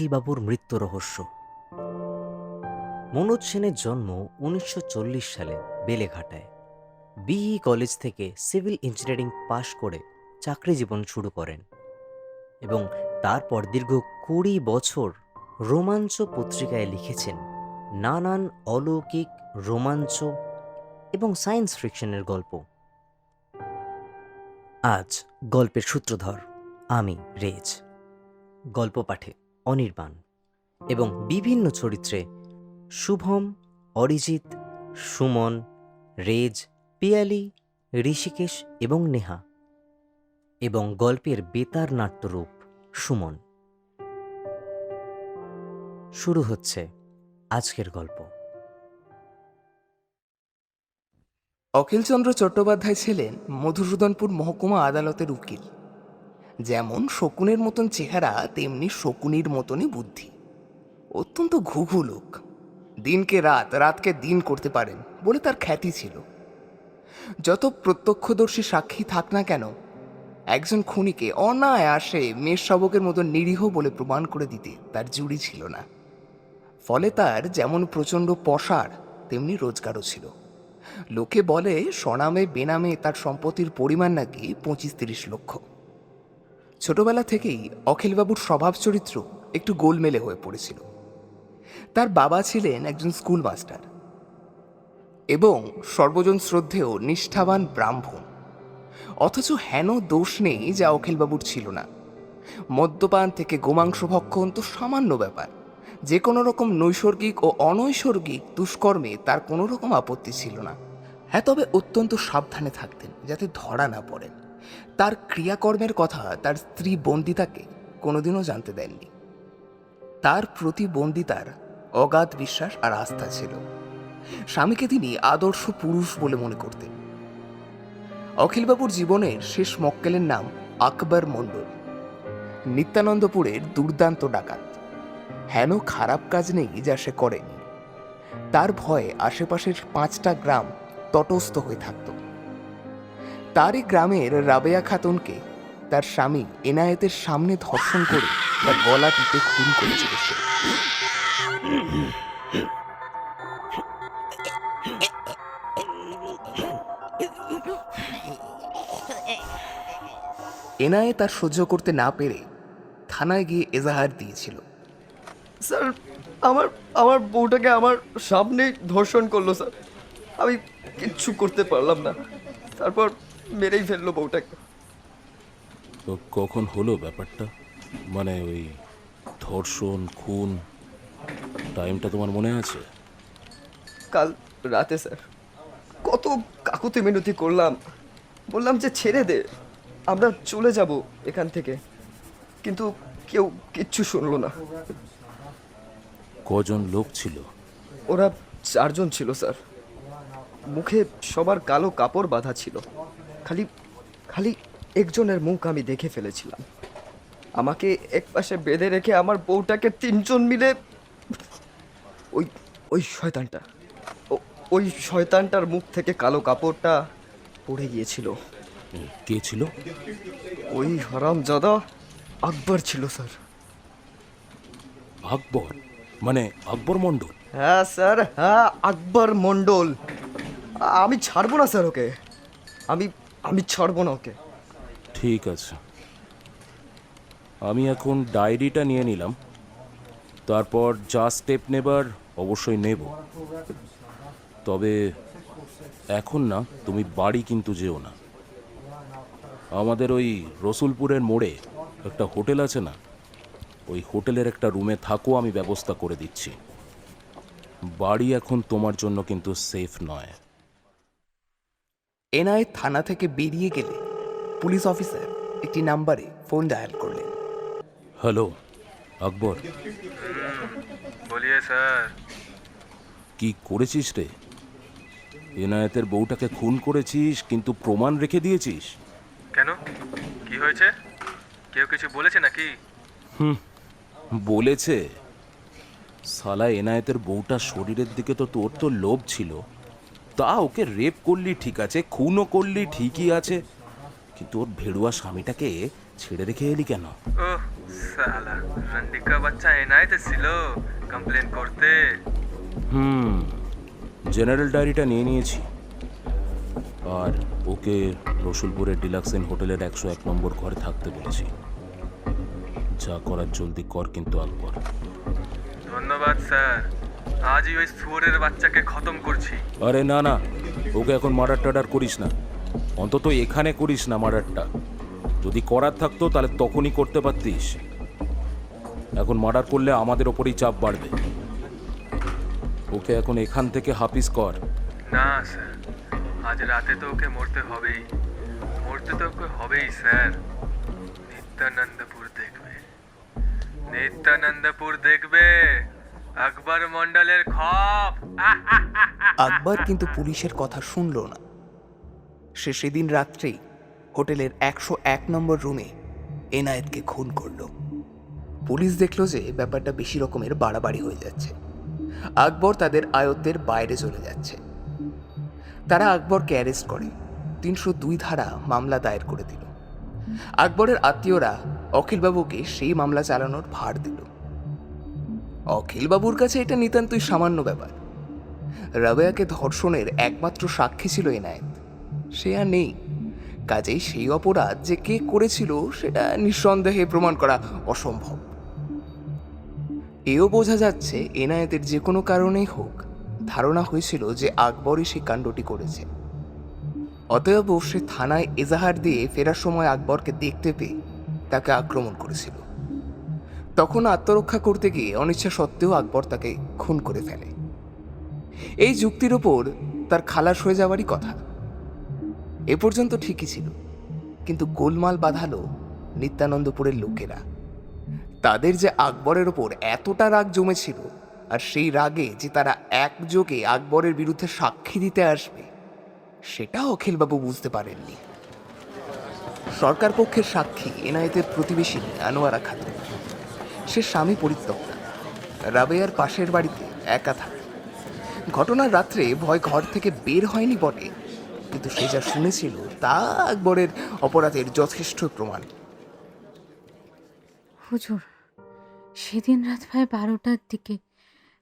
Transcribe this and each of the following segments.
অখিলবাবুর মৃত্যু রহস্য। মনোজ সেনের জন্ম 1940 সালে বেলেঘাটায়। বিই কলেজ থেকে সিভিল ইঞ্জিনিয়ারিং পাশ করে চাকরি জীবন শুরু করেন এবং তারপর দীর্ঘ 20 বছর রোমাঞ্চ পত্রিকায় লিখেছেন নানান অলৌকিক, রোমাঞ্চ এবং সায়েন্স ফিকশনের গল্প। আজ গল্পের সূত্রধর আমি রেজ, গল্প পাঠে অনির্বাণ এবং বিভিন্ন চরিত্রে শুভম, অরিজিৎ, সুমন, রেজ, পিয়ালি, ঋষিকেশ এবং নেহা, এবং গল্পের বেতার নাট্যরূপ সুমন। শুরু হচ্ছে আজকের গল্প। অখিলচন্দ্র চট্টোপাধ্যায় ছিলেন মধুসূদনপুর মহকুমা আদালতের উকিল। যেমন শকুনের মতন চেহারা, তেমনি শকুনির মতনই বুদ্ধি। অত্যন্ত ঘুঘু লোক। দিনকে রাত, রাতকে দিন করতে পারেন বলে তার খ্যাতি ছিল। যত প্রত্যক্ষদর্শী সাক্ষী থাক না কেন, একজন খুনিকে অনায়াসে মেষ শাবকের মতো নিরীহ বলে প্রমাণ করে দিতে তার জুড়ি ছিল না। ফলে তার যেমন প্রচণ্ড পসার, তেমনি রোজগারও ছিল। লোকে বলে স্বনামে বেনামে তার সম্পত্তির পরিমাণ নাকি 25-30 লক্ষ। ছোটবেলা থেকেই অখিলবাবুর স্বভাব চরিত্র একটু গোলমেলে হয়ে পড়েছিল। তার বাবা ছিলেন একজন স্কুল মাস্টার এবং সর্বজন শ্রদ্ধেয় নিষ্ঠাবান ব্রাহ্মণ। অথচ হেন দোষ নেই যা অখিলবাবুর ছিল না। মদ্যপান থেকে গোমাংস ভক্ষণ তো সামান্য ব্যাপার। যে কোনো রকম নৈসর্গিক ও অনৈসর্গিক দুষ্কর্মে তার কোনো রকম আপত্তি ছিল না। হ্যাঁ, তবে অত্যন্ত সাবধানে থাকতেন যাতে ধরা না পড়েন। তার ক্রিয়াকর্মের কথা তার স্ত্রী বন্দিতাকে কোনোদিনও জানতে দেননি। তার প্রতি বন্দিতার অগাধ বিশ্বাস আর আস্থা ছিল। স্বামীকে তিনি আদর্শ পুরুষ বলে মনে করতেন। অখিলবাবুর জীবনের শেষ মক্কেলের নাম আকবর মণ্ডল। নিত্যানন্দপুরের দুর্দান্ত ডাকাত। হেন খারাপ কাজ নেই যা সে করেনি। তার ভয়ে আশেপাশের 5টা গ্রাম তটস্থ হয়ে থাকত। তারই গ্রামের রাবেয়া খাতুনকে তার স্বামী এনায়েতের সামনে ধর্ষণ করে তার গলা টিপে খুন করেছিল সে। এনায়েত তার সহ্য করতে না পেরে থানায় গিয়ে এজাহার দিয়েছিল। স্যার, আমার আমার বউটাকে আমার সামনেই ধর্ষণ করলো স্যার। আমি কিচ্ছু করতে পারলাম না। তারপর মেরেই ফেললো বউটাকে। তো কখন হলো ব্যাপারটা? মানে ওই ধর্ষণ, খুন, টাইমটা তোমার মনে আছে? কাল রাতে স্যার। কত কাকুতি মিনতি করলাম, বললাম যে ছেড়ে দে, আমরা চলে যাব এখান থেকে, কিন্তু কেউ কিচ্ছু শুনলো না। কজন লোক ছিল? ওরা 4 জন ছিল স্যার। মুখে সবার কালো কাপড় বাঁধা ছিল। খালি খালি একজনের মুখ আমি দেখে ফেলেছিলাম। আমাকে একপাশে বেঁধে রেখে আমার বউটাকে 3 জন মিলে ওই ওই শয়তানটা ওই শয়তানটার মুখ থেকে কালো কাপড়টা পড়ে গিয়েছিল। কে ছিল? ওই হারামজাদা আকবর ছিল স্যার। আকবর? মানে আকবর মণ্ডল? হ্যাঁ স্যার, হ্যাঁ, আকবর মণ্ডল। আমি ছাড়বো না স্যার ওকে। আমি আমি ছাড়বো না ওকে। ঠিক আছে, আমি এখন ডায়েরিটা নিয়ে নিলাম। তারপর যা স্টেপ নেবার অবশ্যই নেব। তবে এখন না, তুমি বাড়ি কিন্তু যেও না। আমাদের ওই রসুলপুরের মোড়ে একটা হোটেল আছে না, ওই হোটেলের একটা রুমে থাকো, আমি ব্যবস্থা করে দিচ্ছি। বাড়ি এখন তোমার জন্য কিন্তু সেফ নয়। এনায়েত থানা থেকে বেরিয়ে গেলে পুলিশ অফিসার একটি নাম্বারে ফোন ডায়াল করলেন। হ্যালো আকবর। বলিয়ে স্যার। কি করেছিস রে? এনায়েতের বউটাকে খুন করেছিস, কিন্তু প্রমাণ রেখে দিয়েছিস। কেন, কি হয়েছে? কেউ কিছু বলেছে নাকি? বলেছে। শালা এনায়েতের বউটার শরীরের দিকে তো তোর তো লোভ ছিল। তা ওকে রেপ করলি ঠিক আছে, খুনও করলি ঠিকই আছে, কিন্তু ওর ভেড়ুয়া স্বামীটাকে ছেড়ে রেখে এলি কেন? ওহ সালা, রন্ডিকা বাচ্চা এনায়েতে ছিল কমপ্লেন করতে। জেনারেল ডায়েরিটা নিয়ে নিয়েছি, আর ওকে রসুলপুরের ডিলাক্সেন হোটেলের 101 নম্বর ঘরে থাকতে বলেছি। যা করার জলদি কর কিন্তু আকবর। ধন্যবাদ স্যার, আজই ওই সুয়ারের বাচ্চাকে খতম করছি। আরে না না, ওকে এখন মার্ডার টার্ডার করিস না, অন্তত এখানে করিস না মার্ডারটা। যদি করার থাকতো তাহলে তখনই করতে পারতিস। এখন মার্ডার করলে আমাদের ওপরেই চাপ বাড়বে। ওকে এখন এখান থেকে হাফিজ কর। না স্যার, আজ রাতে তো ওকে মরতে হবেই, মরতে তো ওকে হবেই স্যার। নিত্যানন্দপুর দেখবে, নিত্যানন্দপুর দেখবে, আকবর মন্ডলের খপ। আকবর কিন্তু পুলিশের কথা শুনল না। সে সেদিন রাত্রেই হোটেলের 101 নম্বর রুমে এনায়েতকে খুন করল। পুলিশ দেখল যে ব্যাপারটা বেশি রকমের বাড়াবাড়ি হয়ে যাচ্ছে। আকবর তাদের আয়ত্তের বাইরে চলে যাচ্ছে। তারা আকবরকে অ্যারেস্ট করে 302 ধারা মামলা দায়ের করে দিল। আকবরের আত্মীয়রা অখিলবাবুকে সেই মামলা চালানোর ভার দিল। অখিলবাবুর কাছে এটা নিতান্তই সামান্য ব্যাপার। রাবেয়াকে ধর্ষণের একমাত্র সাক্ষী ছিল এনায়েত, সে আর নেই। কাজেই সেই অপরাধ যে কে করেছিল সেটা নিঃসন্দেহে প্রমাণ করা অসম্ভব। এও বোঝা যাচ্ছে এনায়েতের যে কোনো কারণেই হোক ধারণা হয়েছিল যে আকবরই সেই কাণ্ডটি করেছে। অতএব সে থানায় এজাহার দিয়ে ফেরার সময় আকবরকে দেখতে পেয়ে তাকে আক্রমণ করেছিল। তখন আত্মরক্ষা করতে গিয়ে অনিচ্ছা সত্ত্বেও আকবর তাকে খুন করে ফেলে। এই যুক্তির ওপর তার খালাস হয়ে যাওয়ারই কথা। এ পর্যন্ত ঠিকই ছিল, কিন্তু গোলমাল বাঁধালো নিত্যানন্দপুরের লোকেরা। তাদের যে আকবরের ওপর এতটা রাগ জমেছিল, আর সেই রাগে যে তারা একযোগে আকবরের বিরুদ্ধে সাক্ষী দিতে আসবে, সেটা অখিলবাবু বুঝতে পারেননি। সরকার পক্ষের সাক্ষী এনায়েতের প্রতিবেশী আনোয়ারা খাতুন। সে স্বামী পরিত্যক্তা, রাবেয়ার পাশের বাড়িতে একা থাকে। ঘটনার রাত্রে ভয় ঘর থেকে বের হয়নি বটে, কিন্তু সে যা শুনেছিল তা আকবরের অপরাধের যথেষ্ট প্রমাণ। হুজুর, সেদিন রাত প্রায় 12টার দিকে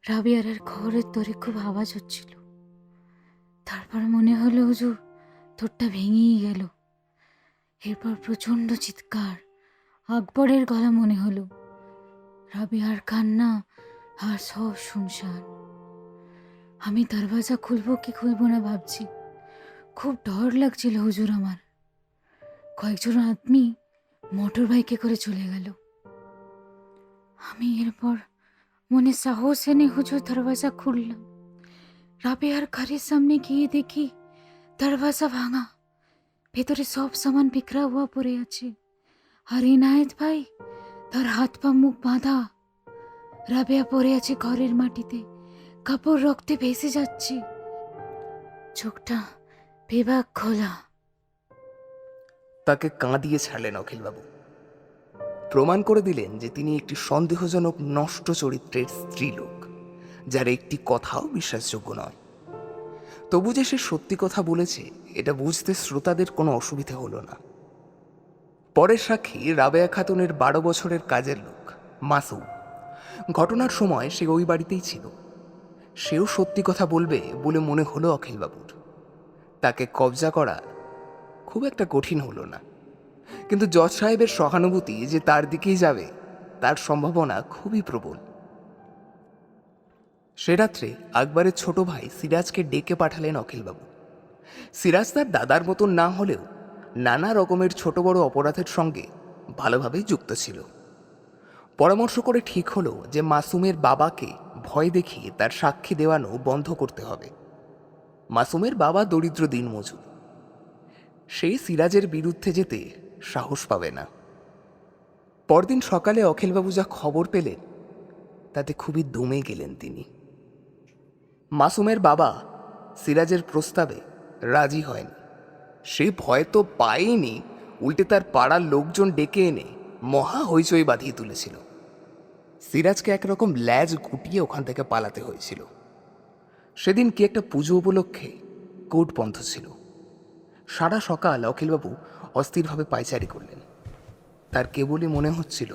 রাবিয়ারের ঘরের দরে খুব আওয়াজ হচ্ছিল। তারপর মনে হলো হুজুর তোরটা ভেঙেই গেল। এরপর প্রচণ্ড চিৎকার, আকবরের গলা মনে হলো, রাবিয়ার কান্না, আর সব শুনশান। আমি দরওয়াজা খুলবো কি খুলবো না ভাবছি। খুব ডর লাগছিল হুজুর আমার। কয়েকজন আদমি মোটর বাইকে করে চলে গেল। আমি এরপর মনে সাহস এনে হুজুর দরওয়াজা খুললাম। রাবেয়ার ঘরের সামনে গিয়ে দেখি দরওয়াজা ভাঙা, ভেতরে সব সামান বিখরা হুয়া পড়ে আছে। আর এনায়েত ভাই, তার হাত পা মুখ বাঁধা। রাবেয়া পড়ে আছে ঘরের মাটিতে, কাপড় রক্তে ভেসে যাচ্ছে, চোখটা বেবাক খোলা। তাকে কাঁদিয়ে ছাড়লেন অখিলবাবু। প্রমাণ করে দিলেন যে তিনি একটি সন্দেহজনক নষ্ট চরিত্রের স্ত্রীলোক, যার একটি কথাও বিশ্বাসযোগ্য নয়। তবু যে সে সত্যি কথা বলেছে এটা বুঝতে শ্রোতাদের কোনো অসুবিধা হলো না। পরের সাক্ষী রাবেয়া খাতুনের 12 বছরের কাজের লোক মাসুম। ঘটনার সময় সে ওই বাড়িতেই ছিল। সেও সত্যি কথা বলবে বলে মনে হলো অখিলবাবুর। তাকে কবজা করা খুব একটা কঠিন হলো না, কিন্তু জজ সাহেবের সহানুভূতি যে তার দিকেই যাবে তার সম্ভাবনা খুবই প্রবল। সে রাত্রে আকবরের ছোট ভাই সিরাজকে ডেকে পাঠালেন অখিলবাবু। সিরাজ তার দাদার মতন না হলেও নানা রকমের ছোট বড় অপরাধের সঙ্গে ভালোভাবে যুক্ত ছিল। পরামর্শ করে ঠিক হলো যে মাসুমের বাবাকে ভয় দেখিয়ে তার সাক্ষী দেওয়ানো বন্ধ করতে হবে। মাসুমের বাবা দরিদ্র দিনমজুর, সেই সিরাজের বিরুদ্ধে যেতে সাহস পাবে না। পরদিন সকালে অখিলবাবু যা খবর পেলেন তাতে খুবই দমে গেলেন তিনি। মাসুমের বাবা সিরাজের প্রস্তাবে রাজি হয়নি। সে ভয় তো পায়নি, উল্টে তার পাড়ার লোকজন ডেকে এনে মহা হইচই বাঁধিয়ে তুলেছিল। সিরাজকে একরকম ল্যাজ গুটিয়ে ওখান থেকে পালাতে হয়েছিল। সেদিন কি একটা পুজো উপলক্ষে কোর্ট বন্ধ ছিল। সারা সকাল অখিলবাবু অস্থিরভাবে পায়চারি করলেন। তার কেবলই মনে হচ্ছিল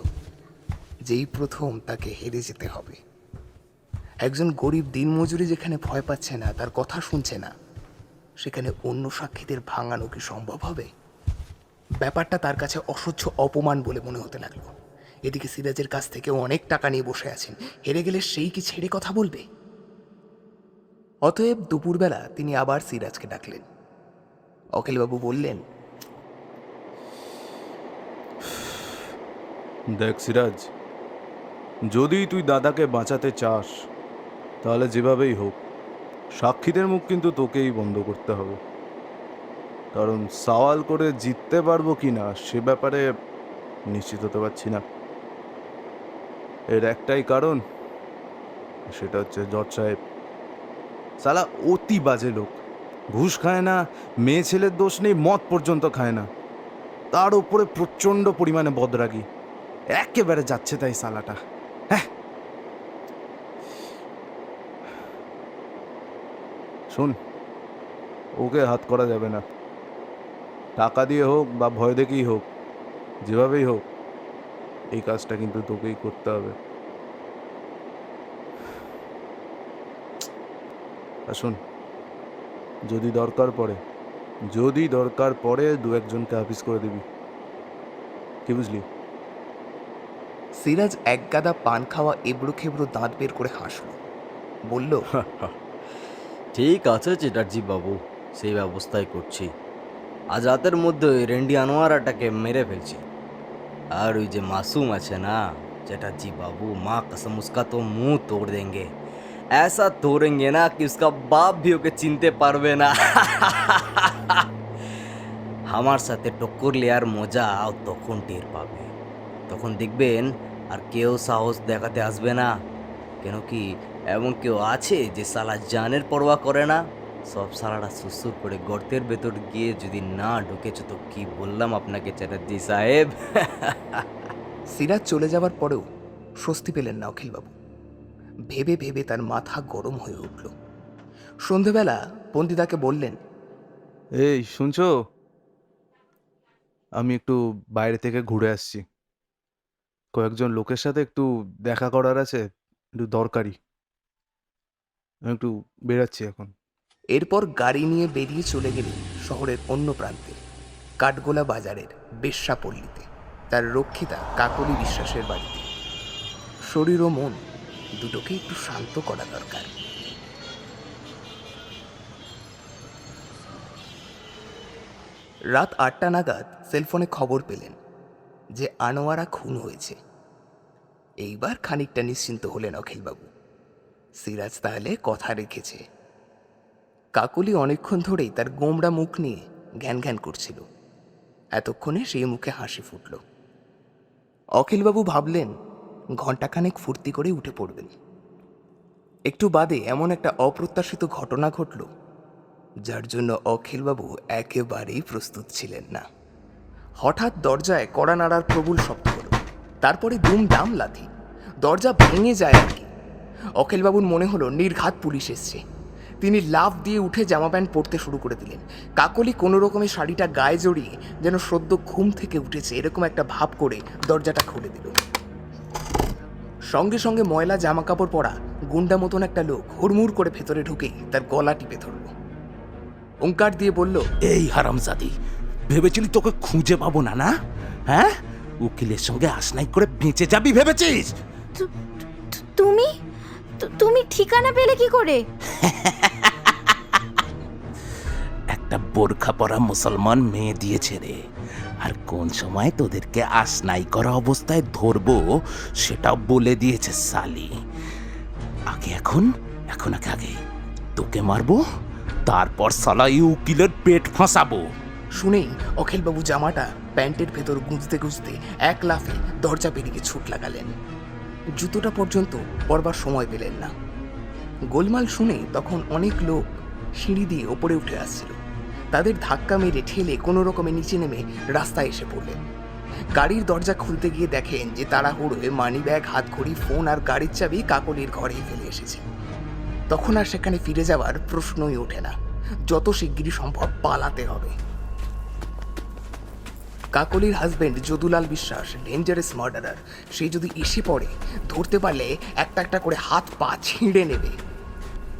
যেই প্রথম তাকে হেরে যেতে হবে। একজন গরিব দিনমজুরি যেখানে ভয় পাচ্ছে না, তার কথা শুনছে না, সেখানে অন্য সাক্ষীদের ভাঙানো কি সম্ভব হবে? ব্যাপারটা তার কাছে অসহ্য অপমান বলে মনে হতে লাগলো। এদিকে সিরাজের কাছ থেকে অনেক টাকা নিয়ে বসে আছেন, হেরে গেলে সেই কি ছেড়ে কথা বলবে? অতএব দুপুরবেলা তিনি আবার সিরাজকে ডাকলেন। অখিলবাবু বললেন, দেখ সিরাজ, যদি তুই দাদাকে বাঁচাতে চাস তাহলে যেভাবেই হোক সাক্ষীদের মুখ কিন্তু তোকেই বন্ধ করতে হবে। কারণ সওয়াল করে জিততে পারবো কি না সে ব্যাপারে নিশ্চিত হতে পারছি না। এর একটাই কারণ, সেটা হচ্ছে জজ সাহেব। সালা অতি বাজে লোক, ঘুষ খায় না, মেয়ে ছেলের দোষ নেই, মদ পর্যন্ত খায় না, তার উপরে প্রচণ্ড পরিমাণে বদরাগী, একেবারে যাচ্ছে তাই সালাটা। হ্যাঁ, শোন, ওকে হাত করা যাবে না। টাকা দিয়ে হোক বা ভয় দেখেই হোক, যেভাবেই হোক এই কাজটা কিন্তু তোকেই করতে হবে। আর শোন, যদি দরকার পড়ে দু একজনকে হাফিস করে দিবি, কি বুঝলি? সিরাজ এক গাদা পান খাওয়া এবড়ো খেবড়ো দাঁত বের করে হাসল, বলল, ঠিক আছে চ্যাটার্জি বাবু, সেই ব্যবস্থাই করছি। আজ রাতের মধ্যে ওই রেন্ডি আনোয়ারাটাকে মেরে ফেলছি। আর ওই যে মাসুম আছে না চ্যাটার্জি বাবু, माँ कसम उसका तो मुंह तोड़ देंगे, ऐसा तोड़ेंगे ना कि उसका बाप भी ওকে চিনতে পারবে না। আমার সাথে টক্কর লেয়ার মজা তখন টের পাবে। তখন দেখবেন আর কেউ সাহস দেখাতে আসবে না। কেন কি এমন কেউ আছে যে সালা জানের পরোয়া করে না? সব সালাটা সুসুর করে গর্তের ভেতর গিয়ে যদি না ঢুকেছ তো কি বললাম আপনাকে চ্যাটার্জি সাহেব। সিরাজ চলে যাবার পরেও স্বস্তি পেলেন না অখিলবাবু। ভেবে ভেবে তার মাথা গরম হয়ে উঠল। সন্ধেবেলা পন্ডিতাকে বললেন, এই শুনছো, আমি একটু বাইরে থেকে ঘুরে আসছি, কয়েকজন লোকের সাথে একটু দেখা করার আছে, একটু দরকারি। আমি একটু বেরাচ্ছি এখন। এরপর গাড়ি নিয়ে বেরিয়ে চলে গেলেন শহরের অন্য প্রান্তে, কাঠগোলা বাজারের বেশ্যাপল্লীতে, তার রক্ষিতা কাকলি বিশ্বাসের বাড়িতে। শরীর ও মন দুটোকে একটু শান্ত করা দরকার। রাত 8টা নাগাদ সেলফোনে খবর পেলেন যে আনোয়ারা খুন হয়েছে। এইবার খানিকটা নিশ্চিন্ত হলেন অখিলবাবু। সিরাজ তাহলে কথা রেখেছে। কাকলি অনেকক্ষণ ধরেই তার গোমড়া মুখ নিয়ে ঘ্যান ঘ্যান করছিল। এতক্ষণে সেই মুখে হাসি ফুটল। অখিলবাবু ভাবলেন ঘণ্টাখানেক ফুর্তি করে উঠে পড়বেন। একটু বাদে এমন একটা অপ্রত্যাশিত ঘটনা ঘটল যার জন্য অখিলবাবু একেবারেই প্রস্তুত ছিলেন না। হঠাৎ দরজায় কড়া নাড়ার প্রবল শব্দ হলো, তারপরে দুমদাম লাথি। দরজা ভেঙে যায় আর কি। অখিলবাবুর মনে হলো নির্ঘাত পুলিশ এসছে। তিনি লাফ দিয়ে উঠে জামা প্যান্ট পরতে শুরু করে দিলেন। কাকলি কোনো রকমের শাড়িটা গায়ে জড়িয়ে যেন সদ্য ঘুম থেকে উঠেছে এরকম একটা ভাব করে দরজাটা খুলে দিল। সঙ্গে সঙ্গে ময়লা জামা কাপড় পরা গুন্ডা মতন একটা লোক হুড়মুড় করে ভেতরে ঢুকেই তার গলা টিপে ধরল। ওঙ্কার দিয়ে বলল, এই হারামজাদি, ভেবেছিলি তোকে খুঁজে পাবো না? না, হ্যাঁ, উকিলের সঙ্গে আসনাই করে বেঁচে যাবি ভেবেছিস? তুমি তুমি ঠিকানা পেলে কি করে? একটা বোরখা পরা মুসলমান মেয়ে দিয়েছে রে। আর কোন সময় তোদেরকে আসনাই করা অবস্থায় ধরবো সেটাও বলে দিয়েছে সালি। আগে তোকে মারবো, তারপর সালা এই উকিলের পেট ফাঁসাবো। শুনেই অখিলবাবু জামাটা প্যান্টের ভেতর গুঁজতে গুঁজতে এক লাফে দরজা পেরিয়ে ছুট লাগালেন। জুতোটা পর্যন্ত পরবার সময় পেলেন না। গোলমাল শুনে তখন অনেক লোক সিঁড়ি দিয়ে ওপরে উঠে আসছিল। তাদের ধাক্কা মেরে ঠেলে কোনো রকমে নিচে নেমে রাস্তায় এসে পড়লেন। গাড়ির দরজা খুলতে গিয়ে দেখেন যে তাড়াহুড়োয় মানি ব্যাগ, হাতঘড়ি, ফোন আর গাড়ির চাবি কাকলির ঘরেই ফেলে এসেছে। তখন আর সেখানে ফিরে যাওয়ার প্রশ্নই ওঠে না। যত শিগগিরই সম্ভব পালাতে হবে। কাকলির হাজবেন্ড যদুলাল বিশ্বাস ডেঞ্জারাস মার্ডারার। সে যদি এসে পড়ে, ধরতে পারলে একটা একটা করে হাত পা ছিঁড়ে নেবে।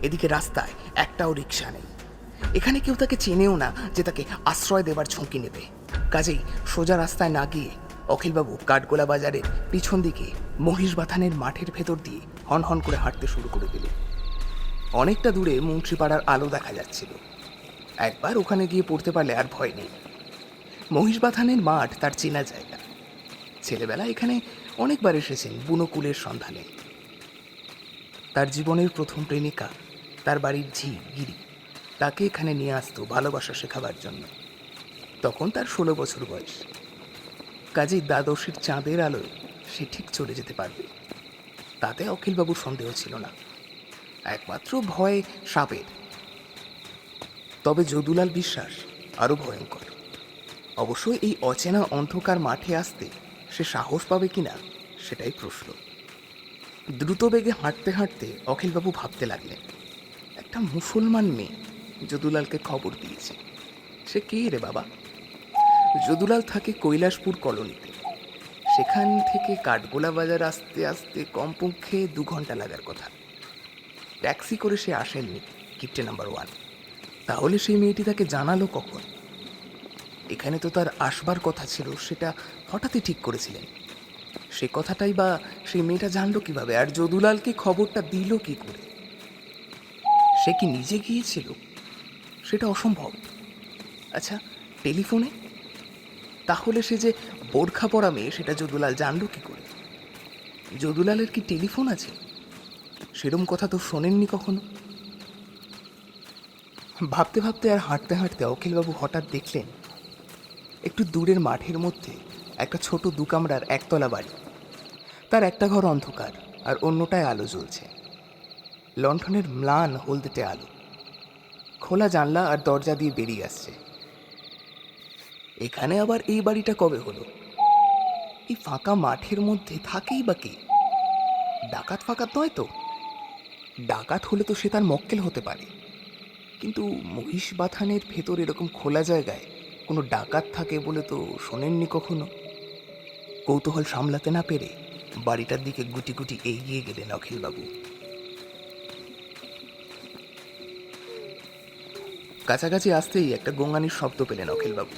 এদিকে রাস্তায় একটাও রিক্সা নেই। এখানে কেউ তাকে চেনেও না যে তাকে আশ্রয় দেবার ঝুঁকি নেবে। কাজেই সোজা রাস্তায় না গিয়ে অখিলবাবু কাঠগোলা বাজারের পিছন দিকে মহিষবাথানের মাঠের ভেতর দিয়ে হন হন করে হাঁটতে শুরু করে দিল। অনেকটা দূরে মুন্সিপাড়ার আলো দেখা যাচ্ছিল। একবার ওখানে গিয়ে পড়তে পারলে আর ভয় নেই। মহিষবাথানের মাঠ তার চেনা জায়গা। ছেলেবেলা এখানে অনেকবার এসেছেন বুনোকুলের সন্ধানে। তার জীবনের প্রথম প্রেমিকা, তার বাড়ির ঝি গিরি, তাকে এখানে নিয়ে আসতো ভালোবাসা শেখাবার জন্য। তখন তার 16 বছর বয়স। কাজেই দ্বাদশীর চাঁদের আলোয় সে ঠিক চলে যেতে পারবে, তাতে অখিলবাবুর সন্দেহ ছিল না। একমাত্র ভয় সাপের। তবে যদুলাল বিশ্বাস আরো ভয়ঙ্কর। অবশ্যই এই অচেনা অন্ধকার মাঠে আসতে সে সাহস পাবে কিনা সেটাই প্রশ্ন। দ্রুত বেগে হাঁটতে হাঁটতে অখিলবাবু ভাবতে লাগলেন, একটা মুসলমান মেয়ে যদুলালকে খবর দিয়েছে। সে কে রে বাবা? যদুলাল থাকে কৈলাসপুর কলোনিতে। সেখান থেকে কাঠগোলা বাজার আসতে আসতে কমপক্ষে 2 ঘন্টা লাগার কথা। ট্যাক্সি করে সে আসেননি কিপ্টে নাম্বার 1। তাহলে সেই মেয়েটি তাকে জানালো কখন? এখানে তো তার আসবার কথা ছিল, সেটা হঠাৎই ঠিক করেছিলেন। সে কথাটাই বা সেই মেয়েটা জানলো কিভাবে? আর যদুলালকে খবরটা দিল কি করে? সে কি নিজে গিয়েছিল? সেটা অসম্ভব। আচ্ছা, টেলিফোনে? তাহলে সে যে বোরখা পরা মেয়ে সেটা যদুলাল জানলো কি করে? যদুলালের কি টেলিফোন আছে? সেরম কথা তো শোনেননি কখনো। ভাবতে ভাবতে আর হাঁটতে হাঁটতে অখিলবাবু হঠাৎ দেখলেন একটু দূরের মাঠের মধ্যে একটা ছোট 2 কামরার একতলা বাড়ি। তার একটা ঘর অন্ধকার আর অন্যটায় আলো জ্বলছে। লণ্ঠনের ম্লান হলদেটে আলো খোলা জানলা আর দরজা দিয়ে বেরিয়ে আসছে। এখানে আবার এই বাড়িটা কবে হলো? এই ফাঁকা মাঠের মধ্যে থাকেই বা কে? ডাকাত ফাকাত নয় তো? ডাকাত হলে তো সে তার মক্কেল হতে পারে, কিন্তু মহিষবাথানের ভেতর এরকম খোলা জায়গায় কোনো ডাকাত থাকে বলে তো শোনেননি কখনো। কৌতূহল সামলাতে না পেরে বাড়িটার দিকে গুটি গুটি এগিয়ে গেলেন অখিলবাবু। কাছাকাছি আসতেই একটা গোঙানির শব্দ পেলেন অখিলবাবু।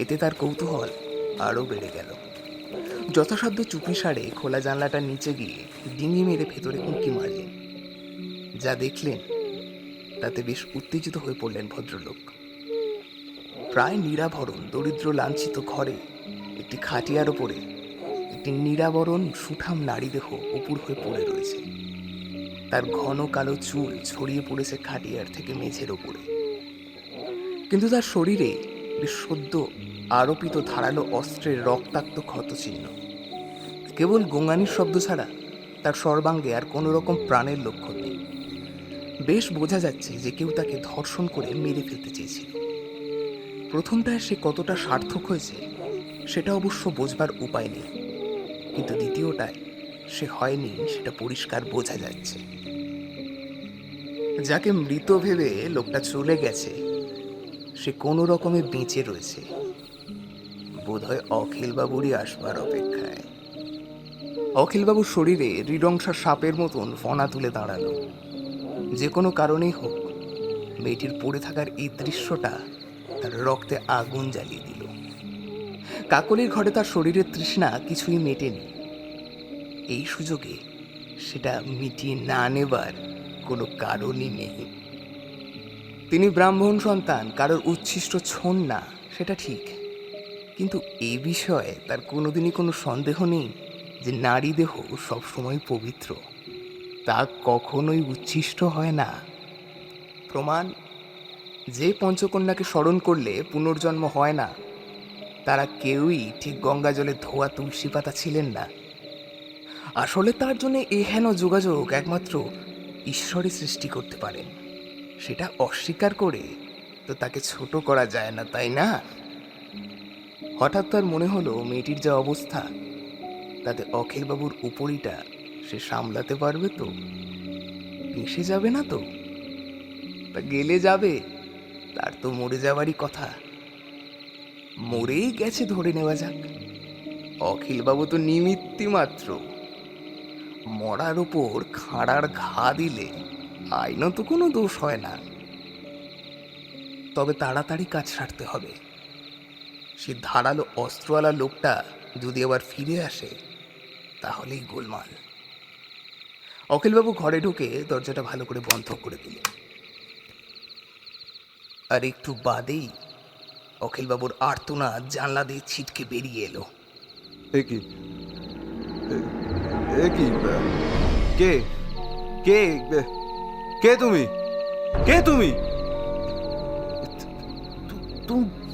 এতে তার কৌতূহল আরও বেড়ে গেল। যথাসাধ্য চুপি সারে খোলা জানলাটার নিচে গিয়ে ডিঙি মেরে ভেতরে উঁকি মারলেন। যা দেখলেন তাতে বেশ উত্তেজিত হয়ে পড়লেন ভদ্রলোক। প্রায় নিরাভরণ দরিদ্র লাঞ্ছিত ঘরে একটি খাটিয়ার ওপরে একটি নিরাবরণ সুঠাম নারী দেহ উপুর হয়ে পড়ে রয়েছে। তার ঘন কালো চুল ছড়িয়ে পড়েছে খাটিয়ার থেকে মেঝের ওপরে, কিন্তু তার শরীরে বেশ সদ্য আরোপিত ধারালো অস্ত্রের রক্তাক্ত ক্ষতচিহ্ন। কেবল গোঙানির শব্দ ছাড়া তার সর্বাঙ্গে আর কোনো রকম প্রাণের লক্ষণ নেই। বেশ বোঝা যাচ্ছে যে কেউ তাকে ধর্ষণ করে মেরে ফেলতে চেয়েছিল। প্রথমটায় সে কতটা সার্থক হয়েছে সেটা অবশ্য বোঝবার উপায় নেই, কিন্তু দ্বিতীয়টায় সে হয়নি সেটা পরিষ্কার বোঝা যাচ্ছে। যাকে মৃত ভেবে লোকটা চলে গেছে সে কোনো রকমে বেঁচে রয়েছে, বোধহয় অখিলবাবুরই আসবার অপেক্ষায়। অখিলবাবুর শরীরে হৃদংসা সাপের মতন ফনা তুলে দাঁড়ালো। যে কোনো কারণেই হোক, মেয়েটির পড়ে থাকার এই দৃশ্যটা তার রক্তে আগুন জ্বালিয়ে দিল। কাকলির ঘরে তার শরীরের তৃষ্ণা কিছুই মেটেনি। এই সুযোগে সেটা মিটিয়ে না নেবার কোনো কারণই নেই। তিনি ব্রাহ্মণ সন্তান, কারোর উচ্ছিষ্ট ছোন না, সেটা ঠিক, কিন্তু এই বিষয়ে তার কোনোদিনই কোনো সন্দেহ নেই যে নারী দেহ সবসময় পবিত্র, তা কখনোই উচ্ছিষ্ট হয় না। প্রমাণ, যে পঞ্চকন্যাকে স্মরণ করলে পুনর্জন্ম হয় না তারা কেউই ঠিক গঙ্গা জলে ধোয়া তুলসী পাতা ছিলেন না। আসলে তার জন্য এহেন যোগাযোগ একমাত্র ঈশ্বরই সৃষ্টি করতে পারেন। সেটা অস্বীকার করে তো তাকে ছোট করা যায় না, তাই না? হঠাৎ তার মনে হলো মেয়েটির যা অবস্থা তাতে অখিলবাবুর উপরিটা সে সামলাতে পারবে তো? ভেসে যাবে না তো? তা গেলে যাবে, তার তো মরে যাওয়ারই কথা। মরেই গেছে ধরে নেওয়া যাক। অখিলবাবু তো নিমিত্তি মাত্র। মরার উপর খাঁড়ার ঘা দিলে আইনত কোনো দোষ হয় না। তবে তাড়াতাড়ি কাজ সারতে হবে। সে ধারালো অস্ত্রওয়ালা লোকটা যদি আবার ফিরে আসে তাহলেই গোলমাল। অখিলবাবু ঘরে ঢুকে দরজাটা ভালো করে বন্ধ করে দিলেন। আর একটু বাদেই অখিলবাবুর আর্তনাদ জানলা দিয়ে ছিটকে বেরিয়ে এলো। এ কি এ কি কে কে কে তুমি? কে তুমি?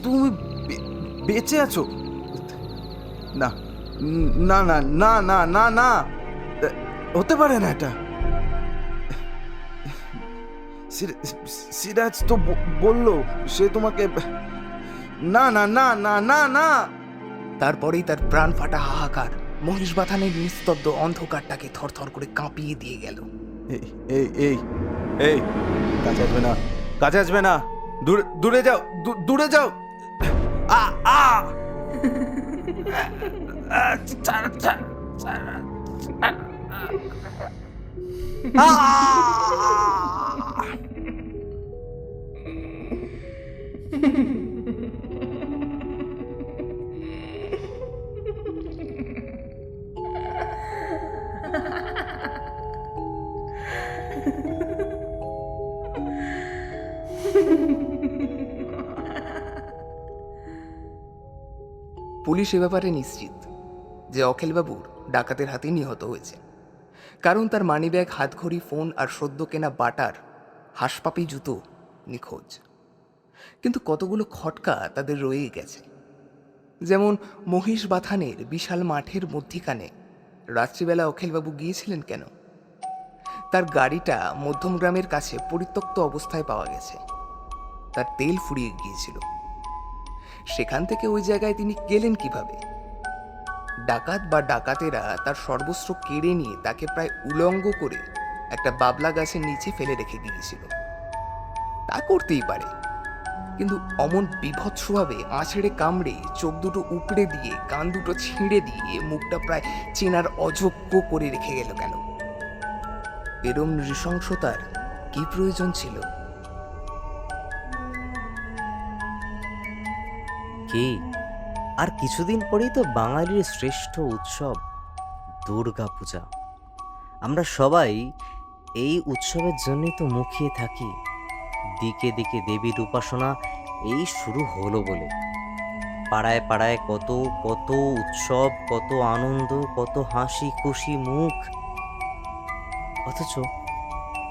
তুমি বেঁচে আছো? না না না না না না না, হতে পারে না এটা। সিরাজ তো বললো সে তোমাকে। না না না না না না। তারপরেই তার প্রাণ ফাটা হাহাকার মহিষ বাথানের নিস্তব্ধ অন্ধকারটাকে থরথর করে কাঁপিয়ে দিয়ে গেল। এই এই এই এই, কাছে আসবে না, কাছে আসবে না, দূরে দূরে যাও, দূরে যাও। আ আ পুলিশ এ ব্যাপারে নিশ্চিত যে অখিলবাবুর ডাকাতের হাতে নিহত হয়েছে, কারণ তার মানিব্যাগ, হাতঘড়ি, ফোন আর সদ্য কেনা বাটার হাঁসপাপি জুতো নিখোঁজ। কিন্তু কতগুলো খটকা তাদের রয়ে গেছে। যেমন মহিষ বাথানের বিশাল মাঠের মধ্যিখানে রাত্রিবেলা অখিলবাবু গিয়েছিলেন কেন? তার গাড়িটা মধ্যমগ্রামের কাছে পরিত্যক্ত অবস্থায় পাওয়া গেছে। তার তেল ফুরিয়ে গিয়েছিল। সেখান থেকে ওই জায়গায় তিনি গেলেন কিভাবে? ডাকাত বা ডাকাতেরা তার সর্বস্ব কেড়ে নিয়ে তাকে প্রায় উলঙ্গ করে একটা বাবলা গাছের নিচে ফেলে রেখে গিয়েছিল। তা করতেই পারে, কিন্তু অমন বিভৎসভাবে আছড়ে কামড়ে, চোখ দুটো উপড়ে দিয়ে, কান দুটো ছিঁড়ে দিয়ে, মুখটা প্রায় চেনার অযোগ্য করে রেখে গেল কেন? এরম নৃশংসতার কি প্রয়োজন ছিল? কি আর কিছুদিন পরেই তো বাঙালির শ্রেষ্ঠ উৎসব দুর্গা পূজা। আমরা সবাই এই উৎসবের জন্যই তো মুখিয়ে থাকি। দিকে দিকে দেবীর উপাসনা এই শুরু হলো বলে। পাড়ায় পাড়ায় কত কত উৎসব, কত আনন্দ, কত হাসি খুশি মুখ। অথচ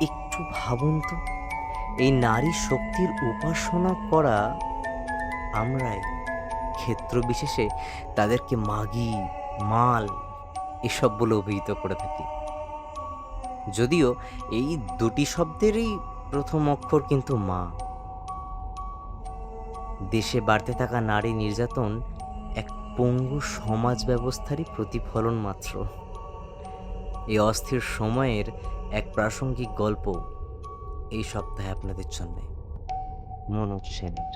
একটু ভাবুন তো, এই নারী শক্তির উপাসনা করা আমরাই ক্ষেত্র বিশেষে তাদেরকে মাগি, মাল এসব বলে অভিহিত করে থাকি। যদিও এই দুটি শব্দেরই প্রথম অক্ষর কিন্তু মা। দেশে বাড়তে থাকা নারী নির্যাতন এক পঙ্গু সমাজ ব্যবস্থারই প্রতিফলন মাত্র। এই অস্থির সময়ের এক প্রাসঙ্গিক গল্প এই সপ্তাহে আপনাদের জন্য। মনোজ সেনের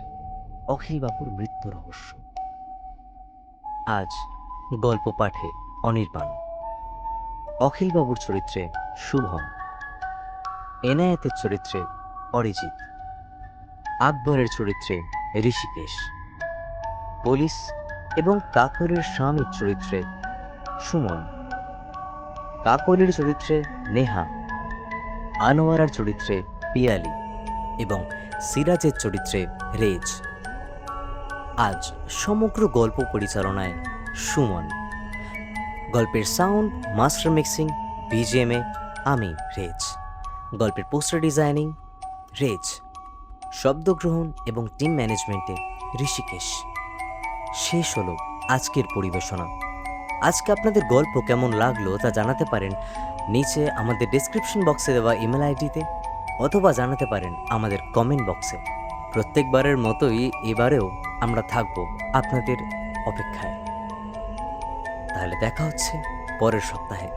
অখিলবাবুর মৃত্যু রহস্য। আজ গল্প পাঠে অনির্বাণ। অখিলবাবুর চরিত্রে শুভম, এনায়েতের চরিত্রে অরিজিৎ, আকবরের চরিত্রে ঋষিকেশ, পুলিশ এবং কাকরের স্বামীর চরিত্রে সুমন, কাকরের চরিত্রে নেহা, আনোয়ারার চরিত্রে পিয়ালি এবং সিরাজের চরিত্রে রেজ। আজ সমগ্র গল্প পরিচালনায় সুমন। গল্পের সাউন্ড, মাস্টার মিক্সিং, বিজিএমে আমি রেজ। গল্পের পোস্টার ডিজাইনিং রেজ। শব্দগ্রহণ এবং টিম ম্যানেজমেন্টে ঋষিকেশ। শেষ হলো আজকের পরিবেশনা। আজকে আপনাদের গল্প কেমন লাগলো তা জানাতে পারেন নিচে আমাদের ডেসক্রিপশন বক্সে দেওয়া ইমেল আইডিতে, অথবা জানাতে পারেন আমাদের কমেন্ট বক্সে। প্রত্যেকবারের মতোই এবারেও আমরা থাকব আপনাদের অপেক্ষায়। তাহলে দেখা হচ্ছে পরের সপ্তাহে।